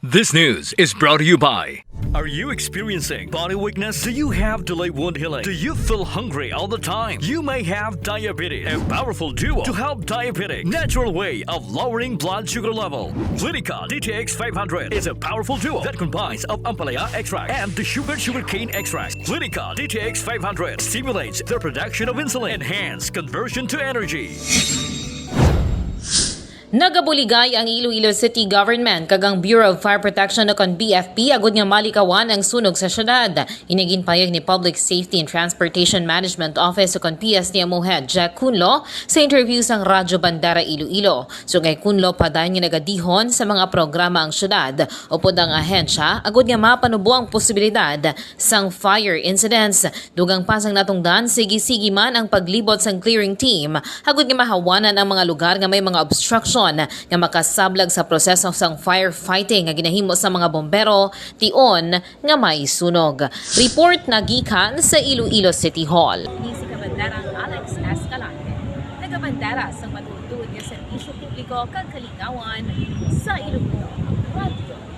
This news is brought to you by... Are you experiencing body weakness? Do you have delayed wound healing? Do you feel hungry all the time? You may have diabetes. A powerful duo to help diabetic. Natural way of lowering blood sugar level. Clinica DTX 500 is a powerful duo that combines of ampalaya extract and the sugarcane extract. Clinica DTX 500 stimulates the production of insulin, enhance conversion to energy. Nagabuligay ang Iloilo City Government kagang Bureau of Fire Protection o kon BFP agud nga Malikawan ang sunog sa syudad. Inigin payag ni Public Safety and Transportation Management Office o kon PSTMO Head Jack Kunlo sa interview sang Radyo Bandera Iloilo. Sugay Kunlo paday nga nagadihon sa mga programa ang syudad upod ang ahensya agud nga mapanubo ang posibilidad sang fire incidents. Dugang pasang natungdan sige-sige man ang paglibot sang clearing team agud nga mahawanan ang mga lugar nga may mga obstruction nga makasablag sa proseso sang firefighting nga ginahimo sa mga bombero tion nga may sunog. Report na gikan sa Iloilo City Hall. Ni si Kabandarang Alex Escalante, nagabandera sa matutud nga serbisyo publiko kag kalingawan sa Iloilo. Radio